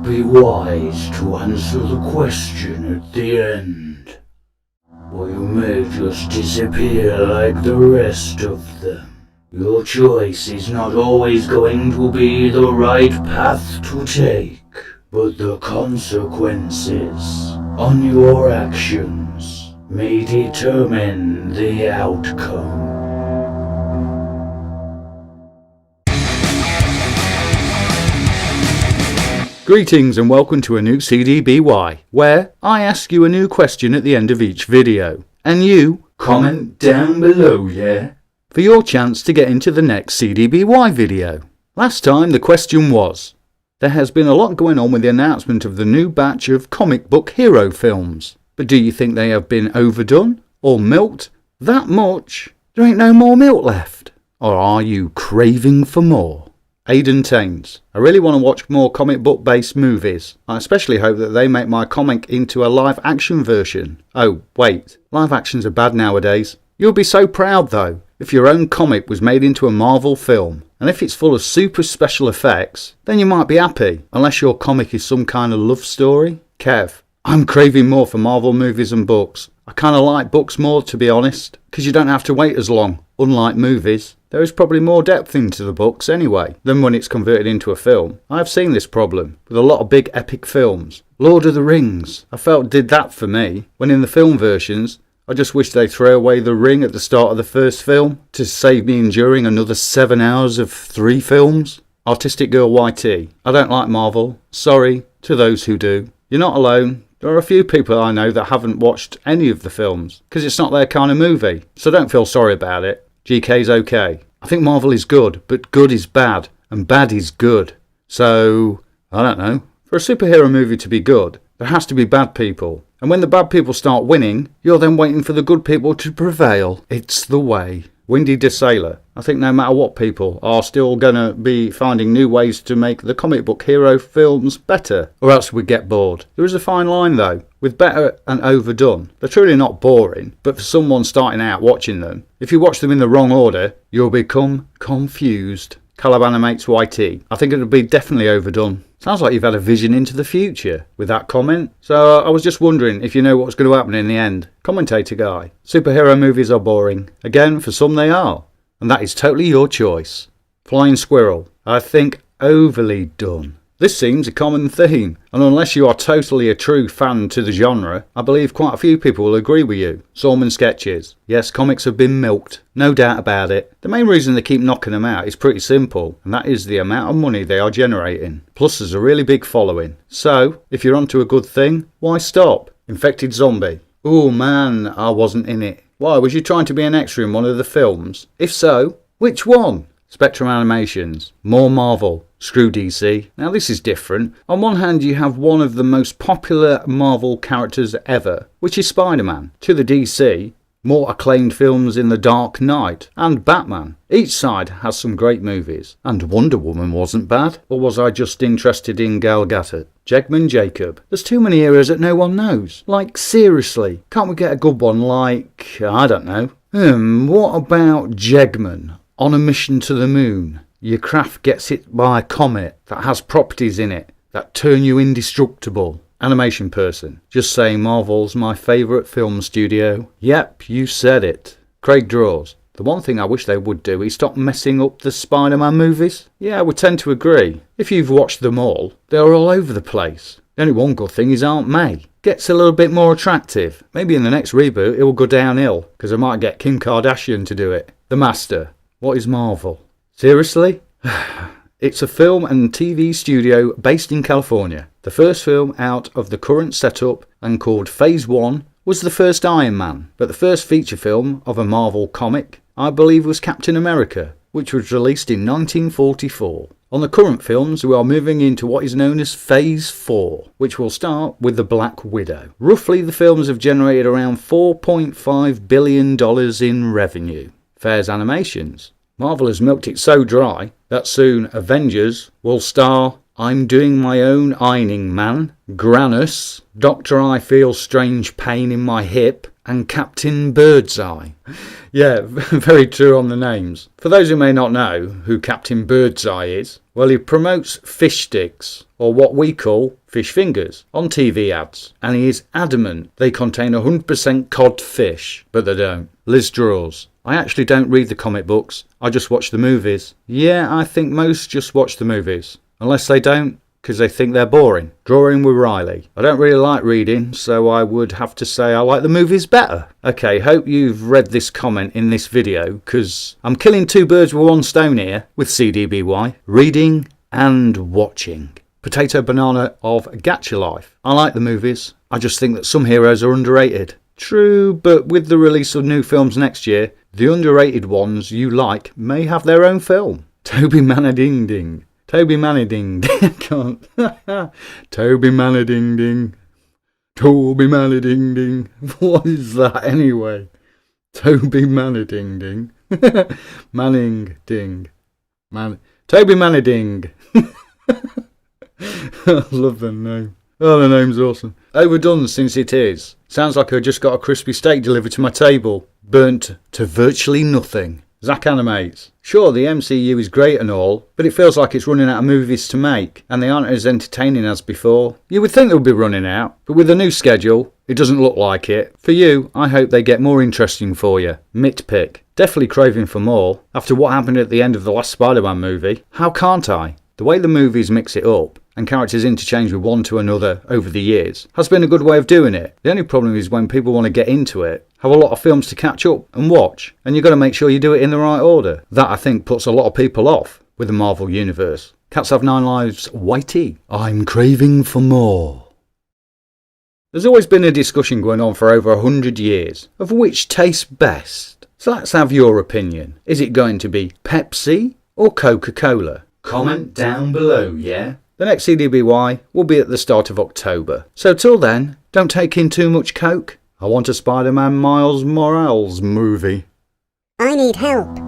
be wise to answer the question at the end, or you may just disappear like the rest of them. Your choice is not always going to be the right path to take, but the consequences on your actions may determine the outcome. Greetings and welcome to a new CDBY, where I ask you a new question at the end of each video, and you Comment down below, yeah? For your chance to get into the next CDBY video. Last time the question was, there has been a lot going on with the announcement of the new batch of comic book hero films, but do you think they have been overdone or milked that much? There ain't no more milk left. Or are you craving for more? Aidan Taines. I really want to watch more comic book based movies. I especially hope that they make my comic into a live action version. Oh wait, live actions are bad nowadays. You'll be so proud though if your own comic was made into a Marvel film. And if it's full of super special effects, then you might be happy, unless your comic is some kind of love story. Kev. I'm craving more for Marvel movies and books. I kind of like books more, to be honest, because you don't have to wait as long, unlike movies. There is probably more depth into the books anyway than when it's converted into a film. I have seen this problem with a lot of big epic films. Lord of the Rings, I felt did that for me, when in the film versions, I just wish they'd throw away the ring at the start of the first film to save me enduring another 7 hours of 3 films. Artistic Girl YT, I don't like Marvel. Sorry to those who do. You're not alone. There are a few people I know that haven't watched any of the films because it's not their kind of movie, so don't feel sorry about it. GK's okay. I think Marvel is good, but good is bad, and bad is good. So, I don't know. For a superhero movie to be good, there has to be bad people. And when the bad people start winning, you're then waiting for the good people to prevail. It's the way. Windy de Sailor. I think no matter what, people are still going to be finding new ways to make the comic book hero films better, or else we get bored. There is a fine line though, with better and overdone. They're truly not boring, but for someone starting out watching them, if you watch them in the wrong order, you'll become confused. Caliban Animates YT. I think it'll be definitely overdone. Sounds like you've had a vision into the future with that comment. So I was just wondering if you know what's going to happen in the end. Commentator guy. Superhero movies are boring. Again, for some they are. And that is totally your choice. Flying Squirrel. I think overly done. This seems a common theme, and unless you are totally a true fan to the genre, I believe quite a few people will agree with you. Salmon Sketches. Yes, comics have been milked, no doubt about it. The main reason they keep knocking them out is pretty simple, and that is the amount of money they are generating. Plus there's a really big following. So, if you're onto a good thing, why stop? Infected Zombie. Oh man, I wasn't in it. Why, was you trying to be an extra in one of the films? If so, which one? Spectrum Animations. More Marvel. Screw DC. Now this is different. On one hand you have one of the most popular Marvel characters ever, which is Spider-Man. To the DC, more acclaimed films in The Dark Knight and Batman. Each side has some great movies. And Wonder Woman wasn't bad. Or was I just interested in Gal Gadot? Jegman Jacob. There's too many eras that no one knows. Like seriously, can't we get a good one like, I don't know. What about Jegman? On a mission to the moon. Your craft gets hit by a comet that has properties in it that turn you indestructible. Animation person. Just saying Marvel's my favourite film studio. Yep, you said it. Craig Draws. The one thing I wish they would do is stop messing up the Spider-Man movies. Yeah, I would tend to agree. If you've watched them all, they're all over the place. The only one good thing is Aunt May. Gets a little bit more attractive. Maybe in the next reboot it will go downhill, because I might get Kim Kardashian to do it. The Master. What is Marvel? Seriously? It's a film and TV studio based in California. The first film out of the current setup and called Phase 1 was the first Iron Man. But the first feature film of a Marvel comic, I believe, was Captain America, which was released in 1944. On the current films, we are moving into what is known as Phase 4, which will start with the Black Widow. Roughly, the films have generated around $4.5 billion in revenue. Fair's Animations. Marvel has milked it so dry that soon Avengers will star I'm Doing My Own Ironing Man, Granus, Doctor I Feel Strange Pain in My Hip, and Captain Birdseye. Yeah, very true on the names. For those who may not know who Captain Birdseye is, Well, he promotes fish sticks, or what we call fish fingers, on TV ads, and he is adamant they contain 100% cod fish, but they don't. Liz draws. I actually don't read the comic books, I just watch the movies. Yeah, I think most just watch the movies. Unless they don't, because they think they're boring. Drawing with Riley. I don't really like reading, so I would have to say I like the movies better. Okay, hope you've read this comment in this video, because I'm killing two birds with one stone here with CDBY. Reading and watching. Potato Banana of Gacha Life. I like the movies. I just think that some heroes are underrated. True, but with the release of new films next year, the underrated ones you like may have their own film. Toby Manading Ding. Toby Manading. Can't. Toby Manading Ding. Toby Manading Ding. What is that anyway? Toby Manading Ding. Manning Ding. Toby Manading. I love the name. Oh, the name's awesome. Overdone since it is. Sounds like I just got a crispy steak delivered to my table. Burnt to virtually nothing. Zach Animates. Sure, the MCU is great and all, but it feels like it's running out of movies to make, and they aren't as entertaining as before. You would think they would be running out, but with the new schedule, it doesn't look like it. For you, I hope they get more interesting for you. Mitpick. Definitely craving for more. After what happened at the end of the last Spider-Man movie, how can't I? The way the movies mix it up, and characters interchange with one to another over the years, has been a good way of doing it. The only problem is when people want to get into it, have a lot of films to catch up and watch, and you've got to make sure you do it in the right order. That, I think, puts a lot of people off with the Marvel Universe. Cats Have 9 Lives, Whitey. I'm craving for more. There's always been a discussion going on for over 100 years of which tastes best. So let's have your opinion. Is it going to be Pepsi or Coca-Cola? Comment down below, yeah? The next CDBY will be at the start of October. So till then, don't take in too much Coke. I want a Spider-Man Miles Morales movie. I need help.